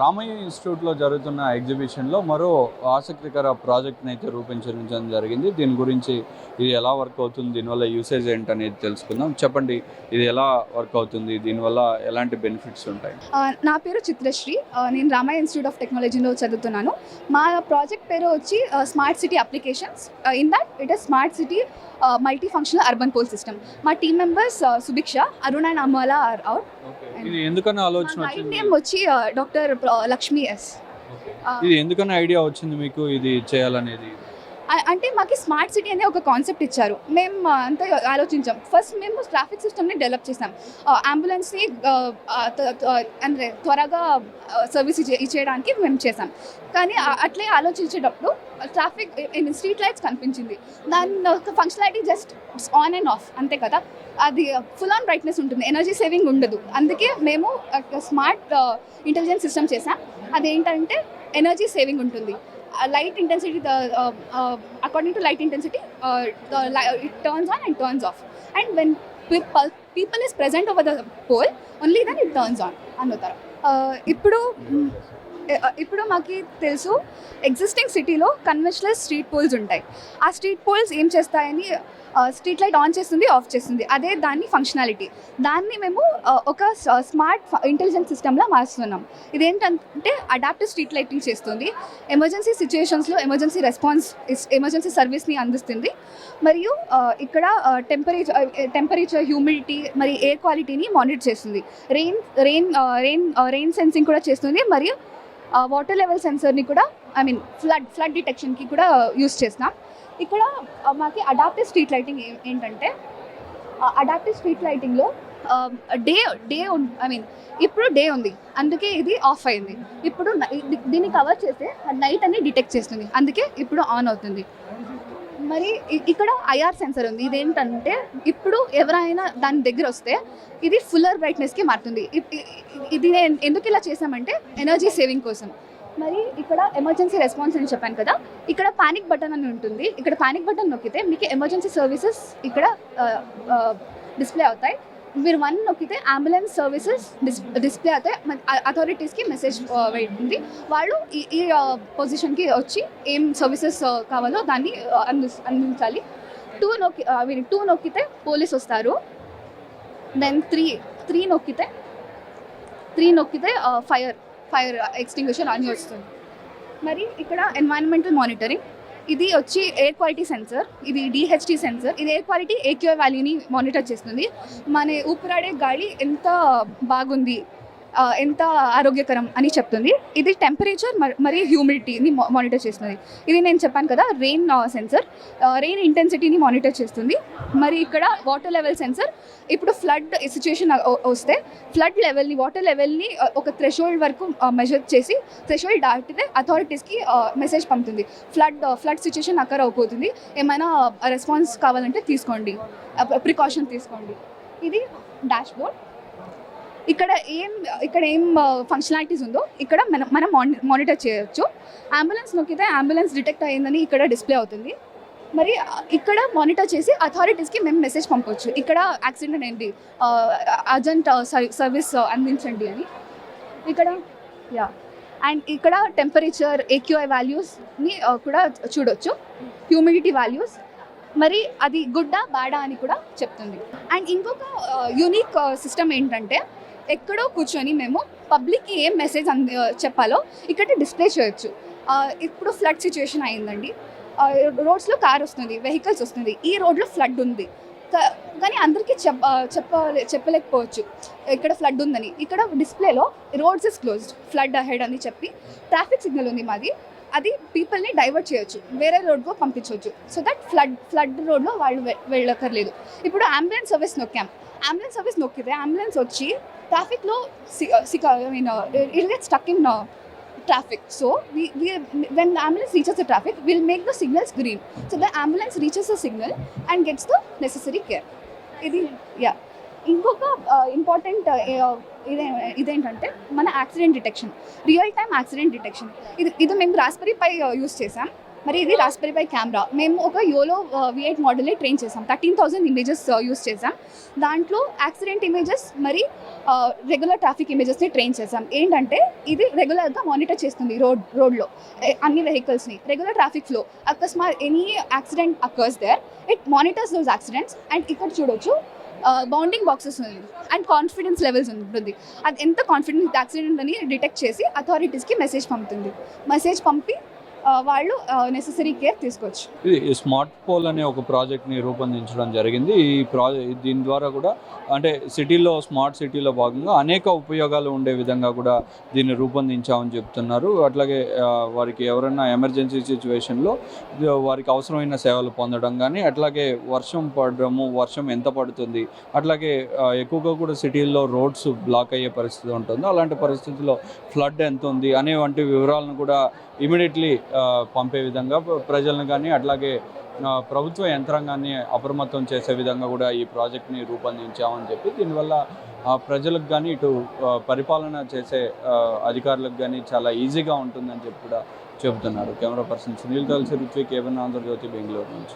రామయ్య ఇన్స్టిట్యూట్లో జరుగుతున్న ఎగ్జిబిషన్లో మరో ఆసక్తికర ప్రాజెక్ట్ని అయితే రూపొందించడం జరిగింది. దీని గురించి ఇది ఎలా వర్క్ అవుతుంది, దీనివల్ల యూసేజ్ ఏంటనేది తెలుసుకుందాం. చెప్పండి, ఇది ఎలా వర్క్ అవుతుంది, దీనివల్ల ఎలాంటి బెనిఫిట్స్ ఉంటాయి? నా పేరు చిత్రశ్రీ. నేను రామయ్య ఇన్స్టిట్యూట్ ఆఫ్ టెక్నాలజీలో చదువుతున్నాను. మా ప్రాజెక్ట్ పేరు వచ్చి smart city applications. In that it is smart city multi functional urban pole system. మా team members Subhiksha, Arun and Amala are out. ఇది ఎందుకన్నా ఆలోచన వచ్చింది? నేమ్ వచ్చి డాక్టర్ లక్ష్మీ ఎస్. ఇది ఎందుకన్నా ఐడియా వచ్చింది మీకు ఇది చేయాలనేది? అంటే మాకు స్మార్ట్ సిటీ అనే ఒక కాన్సెప్ట్ ఇచ్చారు. మేము అంతా ఆలోచించాం. ఫస్ట్ మేము ట్రాఫిక్ సిస్టమ్ని డెవలప్ చేసాం. అంబులెన్స్ని అంటే త్వరగా సర్వీస్ ఇచ్చేయడానికి మేము చేసాం. కానీ అట్లే ఆలోచించేటప్పుడు ట్రాఫిక్ స్ట్రీట్ లైట్స్ కనిపించింది. దాని ఒక functionality just on and of అంతే కదా, అది ఫుల్ ఆన్ బ్రైట్నెస్ ఉంటుంది, ఎనర్జీ సేవింగ్ ఉండదు. అందుకే మేము స్మార్ట్ ఇంటెలిజెన్స్ సిస్టమ్ చేసాం. అదేంటంటే ఎనర్జీ సేవింగ్ ఉంటుంది. Light intensity, according to light intensity, it turns on and turns off. And when people is present over the pole, only then it turns on. Anotara. ఇప్పుడు మాకు తెలుసు existing సిటీలో conventional street poles ఉంటాయి. ఆ street poles ఏం చేస్తాయని street light on చేస్తుంది, of చేస్తుంది. అదే దాన్ని ఫంక్షనాలిటీ. దాన్ని మేము ఒక స్మార్ట్ ఇంటెలిజెంట్ సిస్టమ్లా మారుస్తున్నాం. ఇదేంటంటే అడాప్టివ్ స్ట్రీట్ లైటింగ్ చేస్తుంది. ఎమర్జెన్సీ సిచ్యుయేషన్స్లో ఎమర్జెన్సీ సర్వీస్ని అందిస్తుంది. మరియు ఇక్కడ టెంపరేచర్, హ్యూమిడిటీ, మరి ఎయిర్ క్వాలిటీని మానిటర్ చేస్తుంది. రెయిన్ సెన్సింగ్ కూడా చేస్తుంది. మరియు వాటర్ లెవెల్ సెన్సర్ని కూడా ఫ్లడ్ డిటెక్షన్కి కూడా యూస్ చేస్తున్నాం. ఇక్కడ మాకు అడాప్టివ్ స్ట్రీట్ లైటింగ్ ఏంటంటే అడాప్టివ్ స్ట్రీట్ లైటింగ్లో ఇప్పుడు డే ఉంది, అందుకే ఇది ఆఫ్ అయింది. ఇప్పుడు దీన్ని కవర్ చేస్తే నైట్ అని డిటెక్ట్ చేస్తుంది, అందుకే ఇప్పుడు ఆన్ అవుతుంది. మరి ఇక్కడ ఐఆర్ సెన్సర్ ఉంది. ఇదేంటంటే ఇప్పుడు ఎవరైనా దాని దగ్గర వస్తే ఇది ఫుల్లర్ బ్రైట్నెస్కి మారుతుంది. ఇది ఎందుకు ఇలా చేసామంటే ఎనర్జీ సేవింగ్ కోసం. మరి ఇక్కడ ఎమర్జెన్సీ రెస్పాన్స్ అని చెప్పాను కదా, ఇక్కడ పానిక్ బటన్ అని ఉంటుంది. ఇక్కడ పానిక్ బటన్ నొక్కితే మీకు ఎమర్జెన్సీ సర్వీసెస్ ఇక్కడ డిస్ప్లే అవుతాయి. మీరు 1 నొక్కితే అంబులెన్స్ సర్వీసెస్ డిస్ప్లే అవుతాయి. అథారిటీస్కి మెసేజ్ వెళ్తుంది. వాళ్ళు ఈ పొజిషన్కి వచ్చి ఏం సర్వీసెస్ కావాలో దాన్ని అందించాలి. 2 నొక్కితే పోలీస్ వస్తారు. దెన్ 3 నొక్కితే ఫైర్ ఎక్స్టింగ్విషర్ అని వస్తుంది. మరి ఇక్కడ ఎన్వైరన్మెంటల్ మానిటరింగ్. ఇది వచ్చి ఎయిర్ క్వాలిటీ సెన్సర్. ఇది డిహెచ్టీ సెన్సర్. ఇది ఎయిర్ క్వాలిటీ ఏక్యూఐ వాల్యూని మానిటర్ చేస్తుంది. మన ఊపిరాడే గాలి ఎంత బాగుంది, ఎంత ఆరోగ్యకరం అని చెప్తుంది. ఇది టెంపరేచర్ మరియు హ్యూమిడిటీని మానిటర్ చేస్తుంది. ఇది నేను చెప్పాను కదా రెయిన్ సెన్సర్. రెయిన్ ఇంటెన్సిటీని మానిటర్ చేస్తుంది. మరి ఇక్కడ వాటర్ లెవెల్ సెన్సర్. ఇప్పుడు ఫ్లడ్ సిచ్యుయేషన్ వస్తే ఫ్లడ్ లెవెల్ని, వాటర్ లెవెల్ని ఒక థ్రెషోల్డ్ వరకు మెజర్ చేసి థ్రెషోల్డ్ దాటితే అథారిటీస్కి మెసేజ్ పంపుతుంది. ఫ్లడ్ సిచ్యుయేషన్ అక్కర్ అయిపోతుంది, ఏమైనా రెస్పాన్స్ కావాలంటే తీసుకోండి, ప్రికాషన్ తీసుకోండి. ఇది డాష్ బోర్డ్. ఇక్కడ ఏం ఫంక్షనాలిటీస్ ఉందో ఇక్కడ మనం మానిటర్ చేయొచ్చు. అంబులెన్స్ నొక్కితే అంబులెన్స్ డిటెక్ట్ అయ్యిందని ఇక్కడ డిస్ప్లే అవుతుంది. మరి ఇక్కడ మానిటర్ చేసి అథారిటీస్కి మేము మెసేజ్ పంపవచ్చు, ఇక్కడ యాక్సిడెంట్ అయింది, అర్జెంట్ సర్వీస్ అందించండి అని. అండ్ ఇక్కడ టెంపరేచర్, ఏక్యూఐ వాల్యూస్ని కూడా చూడొచ్చు, హ్యూమిడిటీ వాల్యూస్. మరి అది గుడ్డా బాడా అని కూడా చెప్తుంది. అండ్ ఇంకొక యూనిక్ సిస్టమ్ ఏంటంటే ఎక్కడో కూర్చొని మేము పబ్లిక్కి ఏం మెసేజ్ చెప్పాలో ఇక్కడ డిస్ప్లే చేయొచ్చు. ఇప్పుడు ఫ్లడ్ సిచ్యుయేషన్ అయిందండి, రోడ్స్లో కార్ వస్తుంది, వెహికల్స్ వస్తుంది, ఈ రోడ్లో ఫ్లడ్ ఉంది, కానీ అందరికీ చెప్పలేకపోవచ్చు ఇక్కడ ఫ్లడ్ ఉందని. ఇక్కడ డిస్ప్లేలో roads is closed, flood ahead అని చెప్పి ట్రాఫిక్ సిగ్నల్ ఉంది మాది, అది పీపుల్ని డైవర్ట్ చేయొచ్చు, వేరే రోడ్కు పంపించవచ్చు. సో దట్ ఫ్లడ్ రోడ్లో వాళ్ళు వెళ్ళక్కర్లేదు. ఇప్పుడు అంబులెన్స్ సర్వీస్ నొక్కితే అంబులెన్స్ వచ్చి ట్రాఫిక్లో it get stuck in traffic. So when the ambulance reaches the traffic, we'll make the signals green. So the ambulance reaches the signal and gets the necessary care. ఇంకొక important ఇదేంటంటే మన accident detection, real time accident detection. ఇది మేము raspberry పై use చేసాం. మరి ఇది raspberry పై camera. మేము ఒక యోలో V8 మోడల్ని ట్రైన్ చేసాం. 13,000 ఇమేజెస్ యూస్ చేసాం. దాంట్లో యాక్సిడెంట్ ఇమేజెస్ మరి రెగ్యులర్ ట్రాఫిక్ ఇమేజెస్ని ట్రైన్ చేసాం. ఏంటంటే ఇది రెగ్యులర్గా మానిటర్ చేస్తుంది రోడ్లో అన్ని వెహికల్స్ని. రెగ్యులర్ ట్రాఫిక్ ఫ్లో అకస్మాత్ any accident occurs there, it monitors those accidents. And ఇక్కడ చూడొచ్చు బౌండింగ్ బాక్సెస్ ఉంది అండ్ కాన్ఫిడెన్స్ లెవెల్స్ ఉంటుంది. అది ఎంత కాన్ఫిడెన్స్ యాక్సిడెంట్ అని డిటెక్ట్ చేసి అథారిటీస్కి మెసేజ్ పంపుతుంది. మెసేజ్ పంపి వాళ్ళు నెసెసరీ కేర్ తీసుకోవచ్చు. ఇది స్మార్ట్ పోల్ అనే ఒక ప్రాజెక్ట్ని రూపొందించడం జరిగింది. దీని ద్వారా కూడా అంటే సిటీలో స్మార్ట్ సిటీలో భాగంగా అనేక ఉపయోగాలు ఉండే విధంగా కూడా దీన్ని రూపొందించామని చెప్తున్నారు. అట్లాగే వారికి ఎవరైనా ఎమర్జెన్సీ సిచ్యువేషన్లో వారికి అవసరమైన సేవలు పొందడం కానీ, అట్లాగే వర్షం పడడము, వర్షం ఎంత పడుతుంది, అట్లాగే ఎక్కువగా కూడా సిటీల్లో రోడ్స్ బ్లాక్ అయ్యే పరిస్థితి ఉంటుంది. అలాంటి పరిస్థితుల్లో ఫ్లడ్ ఎంత ఉంది అనే వంటి వివరాలను కూడా ఇమీడియట్లీ పంపే విధంగా ప్రజలను కానీ అట్లాగే ప్రభుత్వ యంత్రాంగాన్ని అప్రమత్తం చేసే విధంగా కూడా ఈ ప్రాజెక్ట్ని రూపొందించామని చెప్పి, దీనివల్ల ప్రజలకు కానీ ఇటు పరిపాలన చేసే అధికారులకు కానీ చాలా ఈజీగా ఉంటుందని చెప్పి కూడా చెబుతున్నారు. కెమెరా పర్సన్ సునీల్ తల్సి, రుత్విక్, కేవన్, ఆంధ్రజ్యోతి, బెంగళూరు నుంచి.